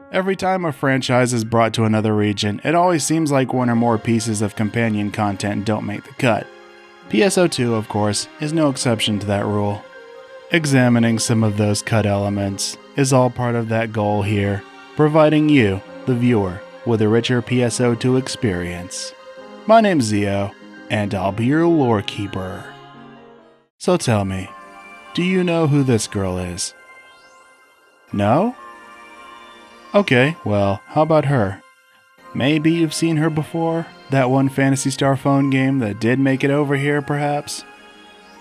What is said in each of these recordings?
Every time a franchise is brought to another region, it always seems like one or more pieces of companion content don't make the cut. PSO2, of course, is no exception to that rule. Examining some of those cut elements is all part of that goal here, providing you, the viewer, with a richer PSO2 experience. My name's Zeo, and I'll be your lore keeper. So tell me, do you know who this girl is? No? Okay, well, how about her? Maybe you've seen her before? That one Phantasy Star phone game that did make it over here, perhaps?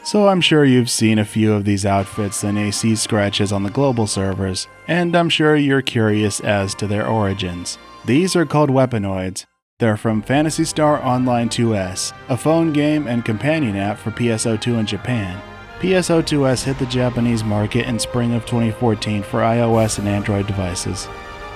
So I'm sure you've seen a few of these outfits in AC scratches on the global servers, and I'm sure you're curious as to their origins. These are called Weaponoids. They're from Phantasy Star Online 2S, a phone game and companion app for PSO2 in Japan. PSO2S hit the Japanese market in spring of 2014 for iOS and Android devices.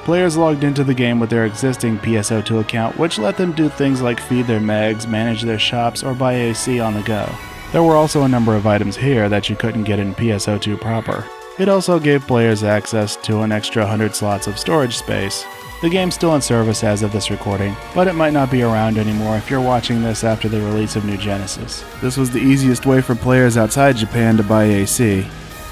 Players logged into the game with their existing PSO2 account, which let them do things like feed their megs, manage their shops, or buy AC on the go. There were also a number of items here that you couldn't get in PSO2 proper. It also gave players access to an extra 100 slots of storage space. The game's still in service as of this recording, but it might not be around anymore if you're watching this after the release of New Genesis. This was the easiest way for players outside Japan to buy AC.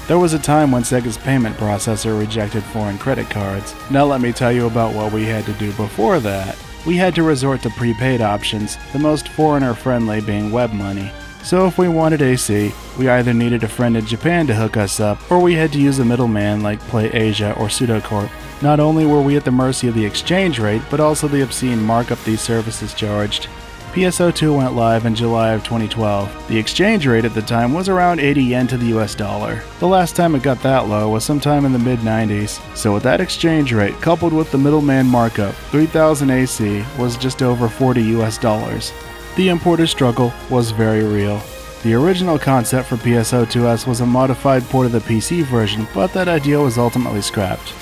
There was a time when Sega's payment processor rejected foreign credit cards. Now let me tell you about what we had to do before that. We had to resort to prepaid options, the most foreigner-friendly being web money. So if we wanted AC, we either needed a friend in Japan to hook us up, or we had to use a middleman like PlayAsia or Pseudocorp. Not only were we at the mercy of the exchange rate, but also the obscene markup these services charged. PSO2 went live in July of 2012. The exchange rate at the time was around 80 yen to the US dollar. The last time it got that low was sometime in the mid-90s. So with that exchange rate, coupled with the middleman markup, 3000 AC was just over 40 US dollars. The importer struggle was very real. The original concept for PSO2S was a modified port of the PC version, but that idea was ultimately scrapped.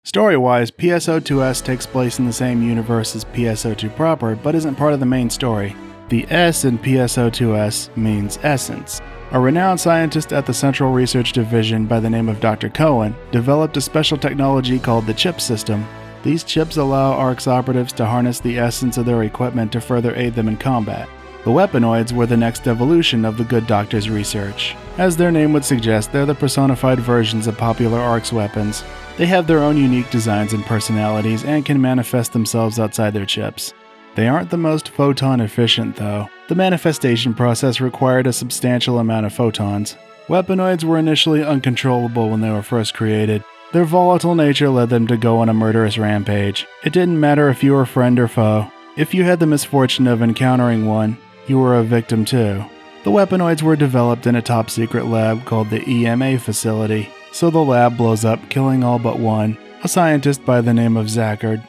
Story-wise, PSO2S takes place in the same universe as PSO2 proper, but isn't part of the main story. The S in PSO2S means essence. A renowned scientist at the Central Research Division by the name of Dr. Cohen developed a special technology called the chip system. These chips allow ARKS operatives to harness the essence of their equipment to further aid them in combat. The Weaponoids were the next evolution of the Good Doctor's research. As their name would suggest, they're the personified versions of popular ARKS weapons. They have their own unique designs and personalities and can manifest themselves outside their chips. They aren't the most photon efficient though. The manifestation process required a substantial amount of photons. Weaponoids were initially uncontrollable when they were first created. Their volatile nature led them to go on a murderous rampage. It didn't matter if you were friend or foe. If you had the misfortune of encountering one, you were a victim too. The Weaponoids were developed in a top-secret lab called the EMA facility. So the lab blows up, killing all but one, a scientist by the name of Zachard.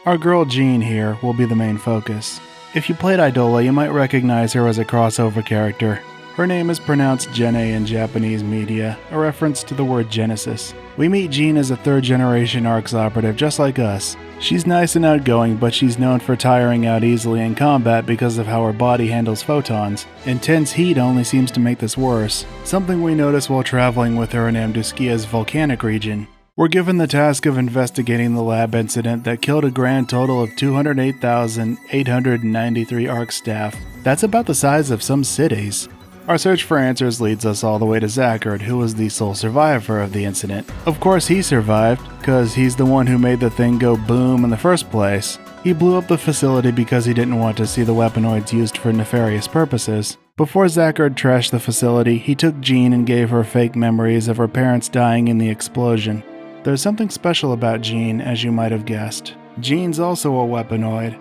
Our girl Jean here will be the main focus. If you played Idola, you might recognize her as a crossover character. Her name is pronounced Gene in Japanese media, a reference to the word Genesis. We meet Jean as a third-generation ARKS operative just like us. She's nice and outgoing, but she's known for tiring out easily in combat because of how her body handles photons. Intense heat only seems to make this worse, something we notice while traveling with her in Amduskia's volcanic region. We're given the task of investigating the lab incident that killed a grand total of 208,893 ARKS staff. That's about the size of some cities. Our search for answers leads us all the way to Zachard, who was the sole survivor of the incident. Of course he survived, cause he's the one who made the thing go boom in the first place. He blew up the facility because he didn't want to see the Weaponoids used for nefarious purposes. Before Zachard trashed the facility, he took Jean and gave her fake memories of her parents dying in the explosion. There's something special about Jean, as you might have guessed. Jean's also a Weaponoid.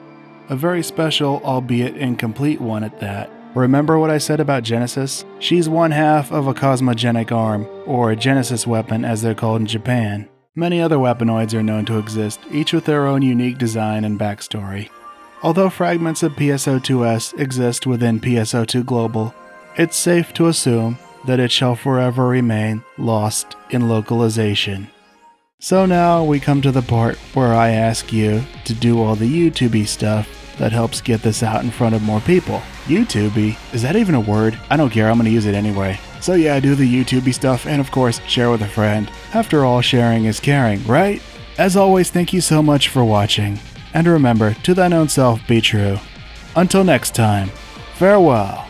A very special, albeit incomplete one at that. Remember what I said about Genesis? She's one half of a cosmogenic arm, or a Genesis weapon as they're called in Japan. Many other Weaponoids are known to exist, each with their own unique design and backstory. Although fragments of PSO2S exist within PSO2 Global, it's safe to assume that it shall forever remain lost in localization. So now we come to the part where I ask you to do all the YouTubey stuff that helps get this out in front of more people. YouTubey? Is that even a word? I don't care, I'm gonna use it anyway. So yeah, do the YouTubey stuff and of course share with a friend. After all, sharing is caring, right? As always, thank you so much for watching. And remember, to thine own self be true. Until next time, farewell.